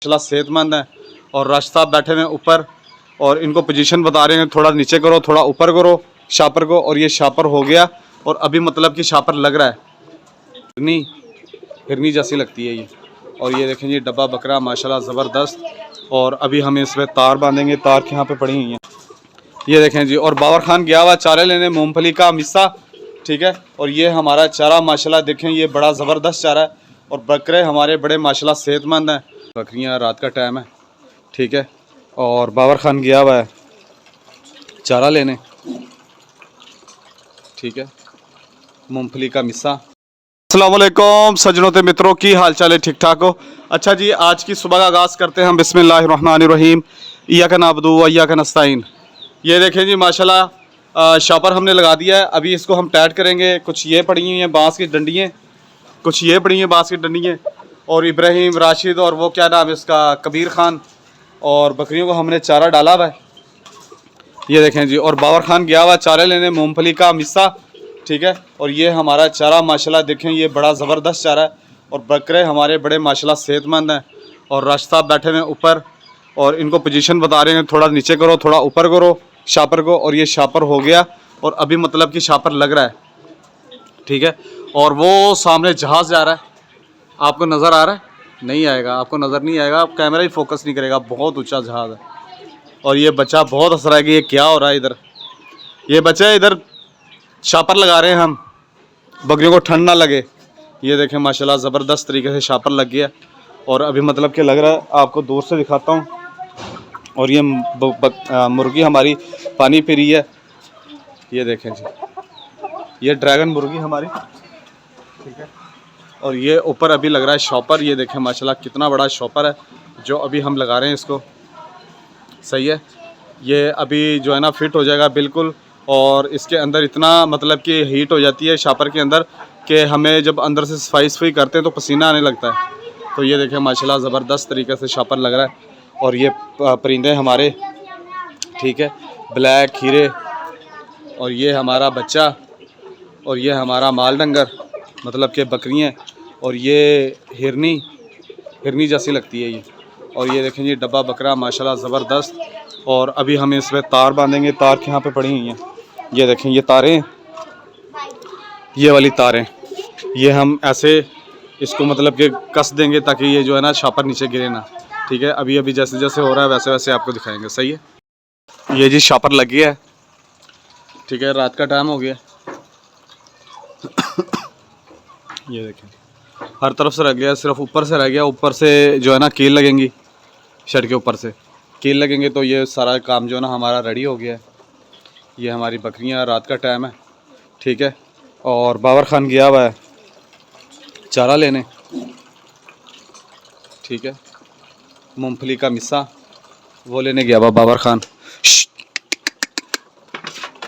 माशाल्लाह सेहतमंद है। और राशिद साहब बैठे हुए ऊपर और इनको पोजीशन बता रहे हैं, थोड़ा नीचे करो, थोड़ा ऊपर करो शापर को। और ये शापर हो गया और अभी मतलब कि शापर लग रहा है, हिरनी जैसी लगती है ये। और ये देखें ये डब्बा बकरा माशाल्लाह ज़बरदस्त। और अभी हम इसमें तार बांधेंगे, तार यहाँ पे पड़ी हुई हैं, ये देखें जी। और बाबर खान गया हुआ चारे लेने, मूंगफली का मिस्सा, ठीक है। और ये हमारा चारा माशाल्लाह देखें, ये बड़ा ज़बरदस्त चारा है। और बकरे हमारे बड़े माशाल्लाह सेहतमंद हैं। बकरियां रात का टाइम है, ठीक है। और बाबर खान गया हुआ है चारा लेने, ठीक है, मूंगफली का मिस्सा। अस्सलाम वालेकुम सज्जनों ते मित्रों, की हाल चाल है? ठीक ठाक हो? अच्छा जी, आज की सुबह का आगाज़ करते हैं हम बिस्मिल्लाहिर्रहमानिर्रहीम, इय्याका नअबुदु व इय्याका नस्तईन। ये देखें जी माशाल्लाह शॉपर हमने लगा दिया है। अभी इसको हम टाइट करेंगे। कुछ ये पड़ी हुई हैं बांस की डंडियाँ, कुछ ये पड़ी हैं बांस की डंडियाँ। और इब्राहिम, राशिद और वो क्या नाम है इसका, कबीर खान। और बकरियों को हमने चारा डाला हुआ है, ये देखें जी। और बाबर खान गया हुआ चारे लेने, मूंगफली का मिस्सा, ठीक है। और ये हमारा चारा माशाल्लाह देखें, ये बड़ा ज़बरदस्त चारा है। और बकरे हमारे बड़े माशाल्लाह सेहतमंद हैं। और राशिद साहब बैठे हुए ऊपर और इनको पोजीशन बता रहे हैं, थोड़ा नीचे करो, थोड़ा ऊपर करो शापर को। और ये शापर हो गया और अभी मतलब कि शापर लग रहा है, ठीक है। और वो सामने जहाज़ जा रहा है, आपको नज़र आ रहा है? नहीं आएगा, आपको नज़र नहीं आएगा, आप कैमरा ही फोकस नहीं करेगा, बहुत ऊंचा जहाज़ है। और ये बच्चा बहुत हंस रहा है कि ये क्या हो रहा है इधर। ये बच्चा इधर शापर लगा रहे हैं हम, बकरियों को ठंड ना लगे। ये देखें माशाल्लाह ज़बरदस्त तरीके से शापर लग गया। और अभी मतलब कि लग रहा है, आपको दूर से दिखाता हूँ। और ये मुर्गी हमारी पानी पी रही है, ये देखें जी, ये ड्रैगन मुर्गी हमारी, ठीक है। और ये ऊपर अभी लग रहा है शॉपर, ये देखें माशाल्लाह कितना बड़ा शॉपर है जो अभी हम लगा रहे हैं इसको, सही है। ये अभी जो है ना फिट हो जाएगा बिल्कुल। और इसके अंदर इतना मतलब कि हीट हो जाती है शापर के अंदर कि हमें जब अंदर से सफाई करते हैं तो पसीना आने लगता है। तो ये देखें माशाल्लाह ज़बरदस्त तरीके से शापर लग रहा है। और ये परिंदे हमारे, ठीक है, ब्लैक खीरे। और ये हमारा बच्चा, और ये हमारा माल डंगर मतलब कि बकरियाँ। और ये हिरनी जैसी लगती है ये। और ये देखें ये डब्बा बकरा माशाल्लाह ज़बरदस्त। और अभी हम इसमें तार बांधेंगे, तार यहाँ पे पड़ी हुई हैं, ये देखें ये तारें, ये वाली तारें, ये हम ऐसे इसको मतलब कि कस देंगे ताकि ये जो है ना शापर नीचे गिरे ना, ठीक है। अभी अभी जैसे जैसे हो रहा है वैसे वैसे आपको दिखाएंगे, सही है। ये जी शापर लग गया है, ठीक है, रात का टाइम हो गया। ये देखें हर तरफ से रह गया, सिर्फ ऊपर से रह गया। ऊपर से जो है ना कील लगेंगी, शर्ट के ऊपर से कील लगेंगे तो ये सारा काम जो है ना हमारा रेडी हो गया है। ये हमारी बकरियां, रात का टाइम है, ठीक है। और बाबर खान गया हुआ है चारा लेने, ठीक है, मूंगफली का मिस्सा वो लेने गया हुआ बाबर खान।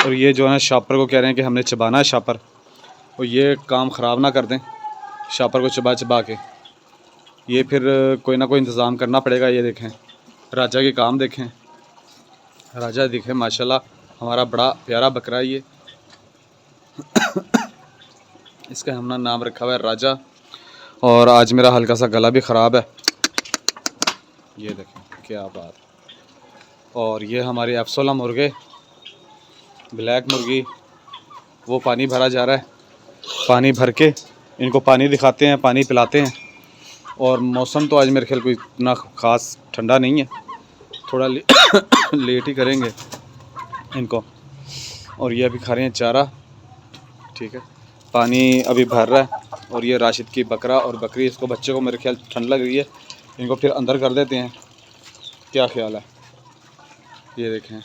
और ये जो है ना शापर को कह रहे हैं कि हमने चबाना है शापर, और ये काम ख़राब ना कर दें शापर को चबा चबा के, ये फिर कोई ना कोई इंतज़ाम करना पड़ेगा। ये देखें राजा के काम देखें, राजा देखें माशाल्लाह हमारा बड़ा प्यारा बकरा है ये। इसका हमने नाम रखा हुआ है राजा। और आज मेरा हल्का सा गला भी ख़राब है, ये देखें क्या बात। और ये हमारी अफसोला मुर्गे, ब्लैक मुर्गी, वो पानी भरा जा रहा है, पानी भर के इनको पानी दिखाते हैं, पानी पिलाते हैं। और मौसम तो आज मेरे ख्याल कोई इतना ख़ास ठंडा नहीं है, थोड़ा लेट ही करेंगे इनको। और ये अभी खा रहे हैं चारा, ठीक है, पानी अभी भर रहा है। और ये राशिद की बकरा और बकरी, इसको बच्चे को मेरे ख्याल ठंड लग रही है, इनको फिर अंदर कर देते हैं, क्या ख्याल है? ये देखें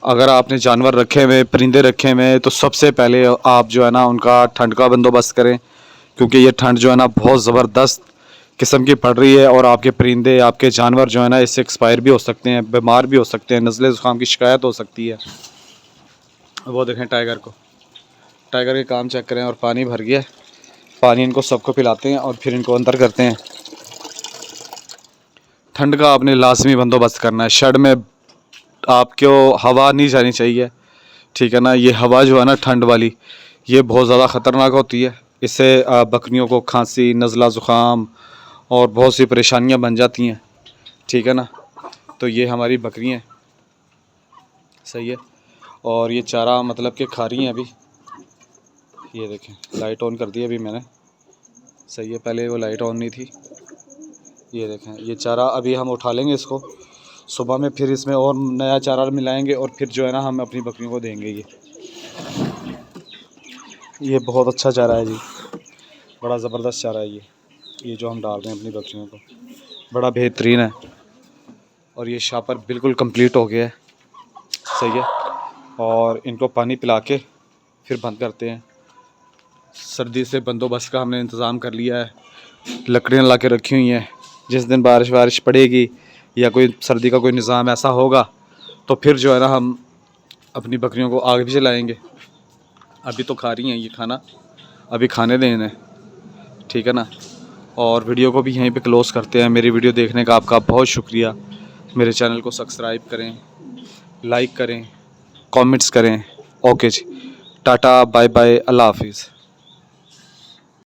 अगर आपने जानवर रखे हुए, परिंदे रखे हुए, तो सबसे पहले आप जो है ना उनका ठंड का बंदोबस्त करें, क्योंकि ये ठंड जो है ना बहुत ज़बरदस्त किस्म की पड़ रही है। और आपके परिंदे, आपके जानवर जो है ना इससे एक्सपायर भी हो सकते हैं, बीमार भी हो सकते हैं, नज़ले ज़ुकाम की शिकायत हो सकती है। वो देखें टाइगर को, टाइगर के काम चेक करें। और पानी भर गया, पानी इनको सबको पिलाते हैं और फिर इनको अंदर करते हैं। ठंड का आपने लाजमी बंदोबस्त करना है। शेड में आपको हवा नहीं जानी चाहिए, ठीक है ना। ये हवा जो है ना ठंड वाली, ये बहुत ज़्यादा ख़तरनाक होती है। इससे बकरियों को खांसी, नज़ला ज़ुकाम और बहुत सी परेशानियां बन जाती हैं। ठीक है ना। तो ये हमारी बकरी हैं, सही है। और ये चारा मतलब कि खा रही हैं अभी। ये देखें, लाइट ऑन कर दी अभी मैंने, सही है, पहले वो लाइट ऑन नहीं थी। ये देखें, ये चारा अभी हम उठा लेंगे इसको सुबह में, फिर इसमें और नया चारा मिलाएंगे और फिर जो है ना हम अपनी बकरियों को देंगे। ये बहुत अच्छा चारा है जी, बड़ा ज़बरदस्त चारा है ये जो हम डाल रहे हैं अपनी बकरियों को, बड़ा बेहतरीन है। और ये शापर बिल्कुल कंप्लीट हो गया है, सही है। और इनको पानी पिला के फिर बंद करते हैं। सर्दी से बंदोबस्त का हमने इंतज़ाम कर लिया है, लकड़ियाँ ला के रखी हुई हैं। जिस दिन बारिश पड़ेगी या कोई सर्दी का कोई निज़ाम ऐसा होगा तो फिर जो है ना हम अपनी बकरियों को आग भी जलाएंगे। अभी तो खा रही हैं ये खाना, अभी खाने दें इन्हें, ठीक है ना। और वीडियो को भी यहीं पे क्लोज़ करते हैं। मेरी वीडियो देखने का आपका बहुत शुक्रिया। मेरे चैनल को सब्सक्राइब करें, लाइक करें, कमेंट्स करें। ओके जी, टाटा बाय बाय, अल्लाह हाफिज़।